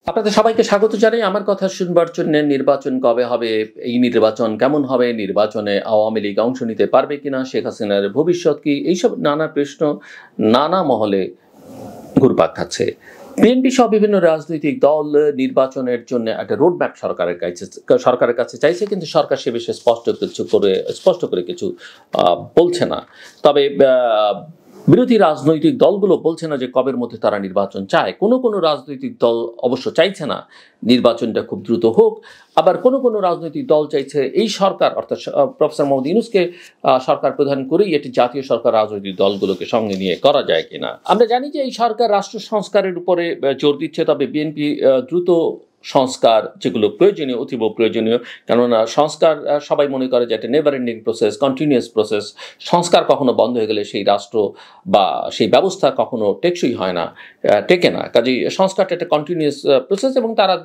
আপনাদের সবাইকে স্বাগত জানাই। আমার কথা শুনবার জন্য নির্বাচন কবে হবে, এই নির্বাচন কেমন হবে, নির্বাচনে আওয়ামী লীগ অংশ নিতে পারবে কিনা, শেখ হাসিনার ভবিষ্যৎ কি, এইসব নানা প্রশ্ন নানা মহলে ঘুরপাক খাচ্ছে। বিএনপি সহ বিভিন্ন রাজনৈতিক দল নির্বাচনের জন্য একটা রোডম্যাপ সরকারের কাছে চাইছে, কিন্তু সরকার সে বিষয়ে স্পষ্ট করে কিছু বলছে না। তবে বিরোধী রাজনৈতিক দলগুলো বলছে না যে কবের মধ্যে তারা নির্বাচন চায়। কোনো রাজনৈতিক দল অবশ্য চাইছে না নির্বাচনটা খুব দ্রুত হোক, আবার কোনো রাজনৈতিক দল চাইছে এই সরকার অর্থাৎ প্রফেসর মোহাম্মদ ইউনূসকে সরকার প্রধান করেই এটি জাতীয় সরকার রাজনৈতিক দলগুলোকে সঙ্গে নিয়ে করা যায় কিনা। আমরা জানি যে এই সরকার রাষ্ট্র সংস্কারের উপরে জোর দিচ্ছে, তবে বিএনপি দ্রুত সংস্কার যেগুলো প্রয়োজনীয়, অতীব প্রয়োজনীয়, কেননা সংস্কার সবাই মনে করে যে একটা never ending process, continuous process. সংস্কার কখনো বন্ধ হয়ে গেলে সেই রাষ্ট্র বা সেই ব্যবস্থা কখনো টেকসই হয় না, টেকে না। কাজেই সংস্কারটা একটা কন্টিনিউয়াস প্রসেস এবং তারা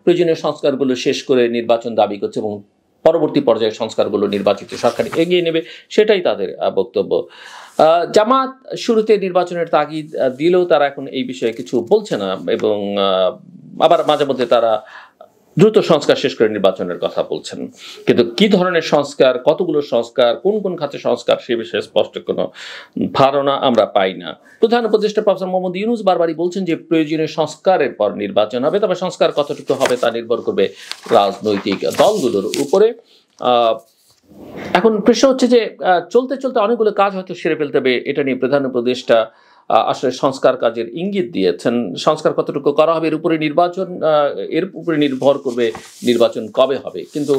প্রয়োজনীয় সংস্কারগুলো শেষ করে নির্বাচন দাবি করছে এবং পরবর্তী পর্যায়ে সংস্কারগুলো নির্বাচিত সরকার এগিয়ে নেবে, সেটাই তাদের বক্তব্য। জামাত শুরুতে নির্বাচনের তাগিদ দিলেও তারা এখন এই বিষয়ে কিছু বলছে না এবং আবার মাঝে মধ্যে তারা দ্রুত সংস্কার শেষ করে নির্বাচনের কথা বলছেন। কিন্তু কি ধরনের সংস্কার, কতগুলো সংস্কার, কোন খাতে সংস্কার, সে বিষয়ে স্পষ্ট কোনো ধারণা আমরা পাই না। প্রধান উপদেষ্টা প্রফেসর মোহাম্মদ ইউনূস বারবারই বলছেন যে প্রয়োজনীয় সংস্কারের পর নির্বাচন হবে, তবে সংস্কার কতটুকু হবে তা নির্ভর করবে রাজনৈতিক দলগুলোর উপরে। এখন প্রশ্ন হচ্ছে যে চলতে চলতে অনেকগুলো কাজ হয়তো সেরে ফেলতে হবে, এটা নিয়ে প্রধান উপদেষ্টা আসলে সংস্কার কাজের ইঙ্গিত দিয়েছেন। সংস্কার কতটুকু করা হবে এর উপরে নির্ভর করবে নির্বাচন কবে হবে। কিন্তু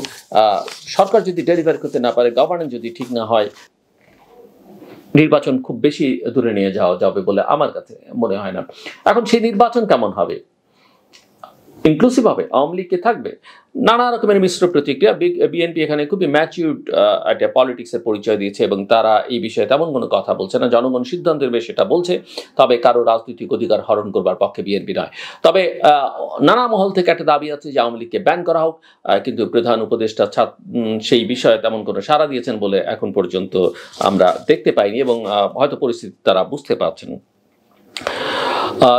সরকার যদি ডেলিভার করতে না পারে, গভর্নেন্স যদি ঠিক না হয়, নির্বাচন খুব বেশি দূরে নিয়ে যাওয়া যাবে বলে আমার কাছে মনে হয় না। এখন সেই নির্বাচন কেমন হবে? ইনক্লুসিভ হবে, আওয়ামী লীগকে থাকবে, নানা রকমের মিশ্র প্রতিক্রিয়া। বিএনপি এখানে খুবই ম্যাচিউরড একটা পলিটিক্সের পরিচয় দিয়েছে এবং তারা এই বিষয়ে তেমন কোনো কথা বলছে না। জনগণ সিদ্ধান্ত নেবে সেটা বলছে, তবে কারো রাজনৈতিক অধিকার হরণ করবার পক্ষে বিএনপি নয়। তবে নানা মহল থেকে একটা দাবি আছে যে আওয়ামী লীগকে ব্যান করা হোক, কিন্তু প্রধান উপদেষ্টা সেই বিষয়ে তেমন কোনো সাড়া দিয়েছেন বলে এখন পর্যন্ত আমরা দেখতে পাইনি এবং হয়তো পরিস্থিতি তারা বুঝতে পারছেন।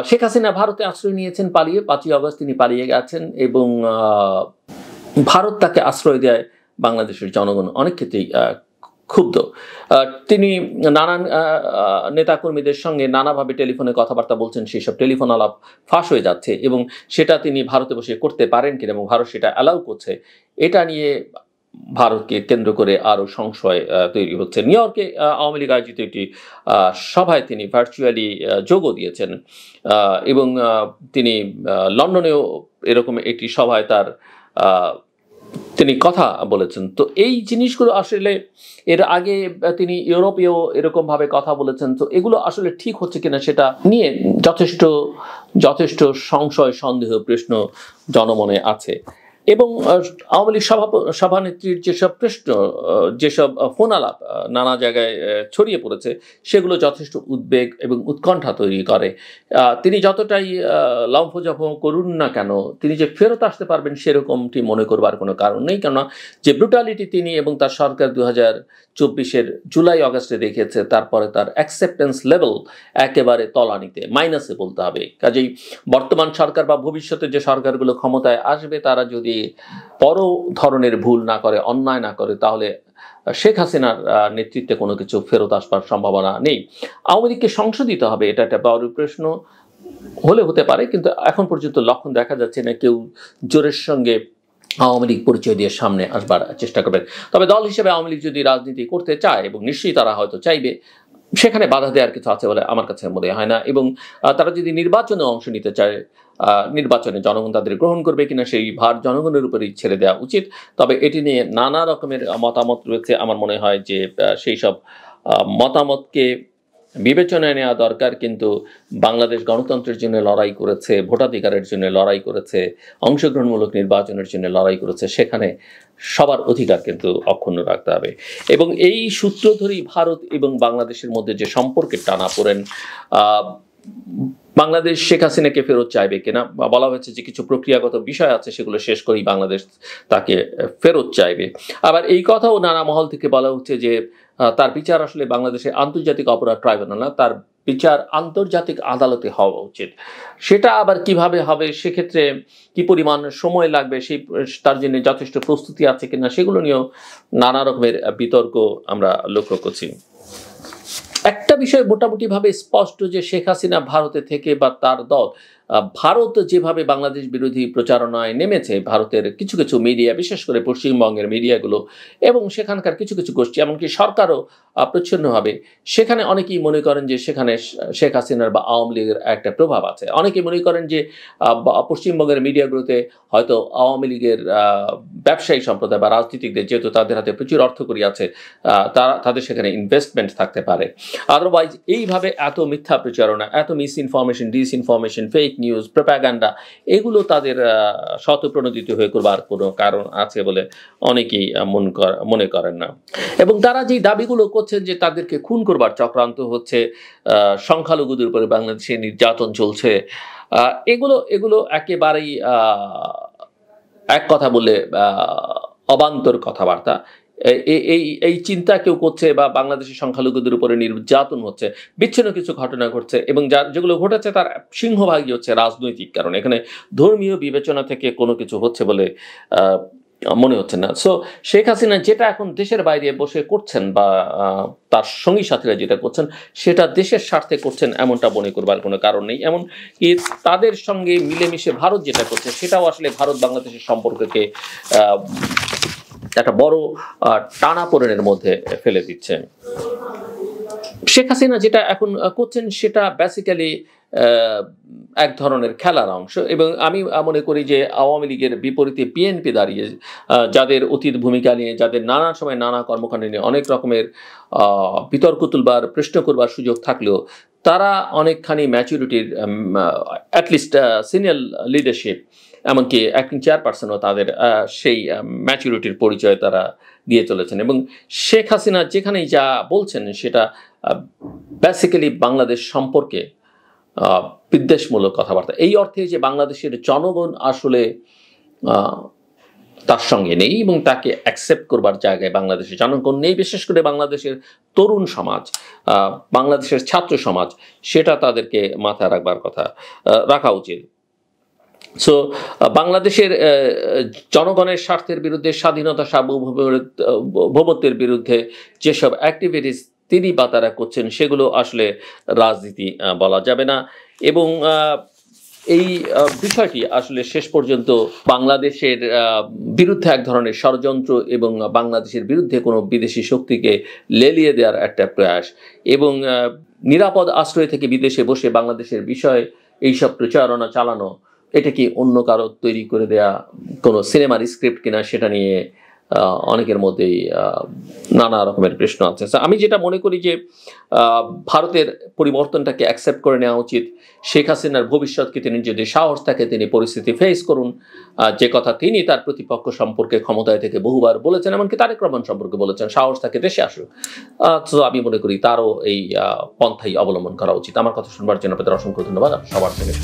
শেখ হাসিনা ভারতে আশ্রয় নিয়েছেন পালিয়ে, 5ই আগস্ট তিনি পালিয়ে গেছেন এবং ভারত তাকে আশ্রয় দেয় বাংলাদেশের জনগণ অনেক ক্ষেত্রেই ক্ষুব্ধ। তিনি নানান নেতাকর্মীদের সঙ্গে নানাভাবে টেলিফোনে কথাবার্তা বলছেন, সেই সব টেলিফোন আলাপ ফাঁস হয়ে যাচ্ছে এবং সেটা তিনি ভারতে বসে করতে পারেন কিনা এবং ভারত সেটা অ্যালাউ করছে, এটা নিয়ে ভারতকে কেন্দ্র করে আরও সংশয় তৈরি হচ্ছে। নিউ ইয়র্কে আওয়ামী লীগ আয়োজিত একটি সভায় তিনি ভার্চুয়ালি যোগও দিয়েছেন এবং তিনি লন্ডনেও এরকম একটি সভায় তিনি কথা বলেছেন। তো এই জিনিসগুলো আসলে এর আগে তিনি ইউরোপেও এরকমভাবে কথা বলেছেন। তো এগুলো আসলে ঠিক হচ্ছে কিনা সেটা নিয়ে যথেষ্ট সংশয়, সন্দেহ, প্রশ্ন জনমনে আছে এবং আওয়ামী লীগ সভানেত্রীর যেসব ফোন আলাপ নানা জায়গায় ছড়িয়ে পড়েছে, সেগুলো যথেষ্ট উদ্বেগ এবং উৎকণ্ঠা তৈরি করে। তিনি যতটাই লম্ফজম্ফ করুন না কেন, তিনি যে ফেরত আসতে পারবেন সেরকমটি মনে করবার কোনো কারণ নেই, কেননা যে ব্রুটালিটি তিনি এবং তার সরকার 2024-এর জুলাই আগস্টে দেখিয়েছে, তারপরে তার অ্যাকসেপ্টেন্স লেভেল একেবারে তলানিতে, মাইনাসে বলতে হবে। কাজেই বর্তমান সরকার বা ভবিষ্যতে যে সরকারগুলো ক্ষমতায় আসবে, তারা যদি বড় ধরনের ভুল না করে, অন্যায় না করে, তাহলে শেখ হাসিনার নেতৃত্বে কোনো কিছু ফেরত আসবার সম্ভাবনা নেই। আওয়ামী লীগকে সংশোধিত হবে, এটা একটা বড় প্রশ্ন হতে পারে, কিন্তু এখন পর্যন্ত লক্ষণ দেখা যাচ্ছে না কেউ জোরের সঙ্গে আওয়ামী লীগ পরিচয় দিয়ে সামনে আসবার চেষ্টা করবেন। তবে দল হিসেবে আওয়ামী লীগ যদি রাজনীতি করতে চায়, এবং নিশ্চয়ই তারা হয়তো চাইবে, সেখানে বাধা দেওয়ার কিছু আছে বলে আমার কাছে মনে হয় না। এবং তারা যদি নির্বাচনে অংশ নিতে চায়, নির্বাচনে জনগণ তাদের গ্রহণ করবে কিনা সেই ভার জনগণের উপরেই ছেড়ে দেওয়া উচিত। তবে এটি নিয়ে নানা রকমের মতামত রয়েছে। আমার মনে হয় যে সেই সব মতামতকে বিবেচনায় নেওয়া দরকার। কিন্তু বাংলাদেশ গণতন্ত্রের জন্য লড়াই করেছে, ভোটাধিকারের জন্য লড়াই করেছে, অংশগ্রহণমূলক নির্বাচনের জন্য লড়াই করেছে, সেখানে সবার অধিকার কিন্তু অক্ষুণ্ণ রাখতে হবে। এবং এই সূত্র ধরেই ভারত এবং বাংলাদেশের মধ্যে যে সম্পর্কের টানাপোড়েন, বাংলাদেশ শেখ হাসিনাকে ফেরত চাইবে কিনা, বলা হয়েছে যে কিছু প্রক্রিয়াগত বিষয় আছে, সেগুলো শেষ করেই বাংলাদেশ তাকে ফেরত চাইবে। আবার এই কথাও নানা মহল থেকে বলা হচ্ছে যে তার বিচার আসলে বাংলাদেশের আন্তর্জাতিক অপরাধ ট্রাইব্যুনাল না, তার বিচার আন্তর্জাতিক আদালতে হওয়া উচিত। সেটা আবার কিভাবে হবে, সেক্ষেত্রে কি পরিমাণ সময় লাগবে, তার জন্য যথেষ্ট প্রস্তুতি আছে কিনা, সেগুলো নিয়েও নানা রকমের বিতর্ক আমরা লক্ষ্য করছি। একটা বিষয় মোটামুটিভাবে স্পষ্ট যে শেখ হাসিনা ভারতে থেকে বা তার দল ভারত যেভাবে বাংলাদেশ বিরোধী প্রচারণায় নেমেছে, ভারতের কিছু কিছু মিডিয়া, বিশেষ করে পশ্চিমবঙ্গের মিডিয়াগুলো এবং সেখানকার কিছু কিছু গোষ্ঠী, এমনকি সরকারও প্রচ্ছন্নভাবে, সেখানে অনেকেই মনে করেন যে সেখানে শেখ হাসিনার বা আওয়ামী লীগের একটা প্রভাব আছে। অনেকে মনে করেন যে পশ্চিমবঙ্গের মিডিয়াগুলোতে হয়তো আওয়ামী লীগের ব্যবসায়ী সম্প্রদায় বা রাজনীতিকদের, যেহেতু তাদের হাতে প্রচুর অর্থকড়ি আছে, তাদের সেখানে ইনভেস্টমেন্ট থাকতে পারে। আদারওয়াইজ এইভাবে এত মিথ্যা প্রচারণা, এত misinformation, disinformation, fake news, propaganda, এগুলো তাদের স্বতঃপ্রণোদিত হয়ে করবার কোনো কারণ আছে বলে অনেকেই মনে করেন না। এবং তারা যে দাবিগুলো করছেন যে তাদেরকে খুন করবার চক্রান্ত হচ্ছে, সংখ্যালঘুদের উপরে বাংলাদেশে নির্যাতন চলছে, এগুলো একেবারেই এক কথা বললে অবান্তর কথাবার্তা। এই চিন্তা কেউ করছে বা বাংলাদেশের সংখ্যালঘুদের উপরে নির্যাতন হচ্ছে, বিচ্ছিন্ন কিছু ঘটনা ঘটছে এবং যেগুলো ঘটেছে তার সিংহভাগই হচ্ছে রাজনৈতিক কারণ। এখানে ধর্মীয় বিবেচনা থেকে কোনো কিছু হচ্ছে বলে মনে হচ্ছে না। সো শেখ হাসিনা যেটা এখন দেশের বাইরে বসে করছেন বা তার সঙ্গী সাথীরা যেটা করছেন, সেটা দেশের স্বার্থে করছেন এমনটা মনে করবার কোনো কারণ নেই। এমনকি তাদের সঙ্গে মিলেমিশে ভারত যেটা করছে, সেটাও আসলে ভারত বাংলাদেশের সম্পর্ককে একটা বড় টানাপোড়েনের মধ্যে ফেলে দিচ্ছে। শেখ হাসিনা যেটা এখন করছেন সেটা বেসিক্যালি এক ধরনের খেলার অংশ। এবং আমি মনে করি যে আওয়ামী লীগের বিপরীতে বিএনপি দাঁড়িয়ে, যাদের অতীত ভূমিকা নিয়ে, যাদের নানা সময় নানা কর্মকাণ্ড নিয়ে অনেক রকমের বিতর্ক তুলবার, প্রশ্ন করবার সুযোগ থাকলেও, তারা অনেকখানি ম্যাচুরিটির, অ্যাটলিস্ট সিনিয়র লিডারশিপ, এমনকি অ্যাক্টিং চেয়ারপারসনও তাদের সেই ম্যাচুরিটির পরিচয় তারা দিয়ে চলেছেন। এবং শেখ হাসিনা যেখানেই যা বলছেন সেটা বেসিক্যালি বাংলাদেশ সম্পর্কে বিদ্বেষমূলক কথাবার্তা। এই অর্থে যে বাংলাদেশের জনগণ আসলে তার সঙ্গে নেই এবং তাকে অ্যাকসেপ্ট করবার জায়গায় বাংলাদেশের জনগণ নেই, বিশেষ করে বাংলাদেশের তরুণ সমাজ, বাংলাদেশের ছাত্র সমাজ, সেটা তাদেরকে মাথায় রাখা উচিত। সো বাংলাদেশের জনগণের স্বার্থের বিরুদ্ধে, স্বাধীনতা সার্বভৌমত্বের বিরুদ্ধে যেসব অ্যাক্টিভিটিস তিনি বা তারা করছেন, সেগুলো আসলে রাজনীতি বলা যাবে না। এবং এই বিষয়টি আসলে শেষ পর্যন্ত বাংলাদেশের বিরুদ্ধে এক ধরনের ষড়যন্ত্র এবং বাংলাদেশের বিরুদ্ধে কোনো বিদেশি শক্তিকে লেলিয়ে দেওয়ার একটা প্রয়াস। এবং নিরাপদ আশ্রয় থেকে বিদেশে বসে বাংলাদেশের বিষয়ে এইসব প্রচারণা চালানো, এটা কি অন্য কারো তৈরি করে দেয়া কোনো সিনেমার স্ক্রিপ্ট কিনা, সেটা নিয়ে অনেকের মধ্যেই নানা রকমের প্রশ্ন আছে। আমি যেটা মনে করি যে ভারতের পরিবর্তনটাকে অ্যাকসেপ্ট করে নেওয়া উচিত। শেখ হাসিনার ভবিষ্যৎকে তিনি যদি সাহস থাকে তিনি পরিস্থিতি ফেস করুন, যে কথা তিনি তার প্রতিপক্ষ সম্পর্কে ক্ষমতায় থেকে বহুবার বলেছেন, এমনকি তারেক রহমান সম্পর্কে বলেছেন, সাহস থাকে দেশে আসুক। তো আমি মনে করি তারও এই পন্থাই অবলম্বন করা উচিত। আমার কথা শুনবার জন্য আপনাদের অসংখ্য ধন্যবাদ। সবার থেকে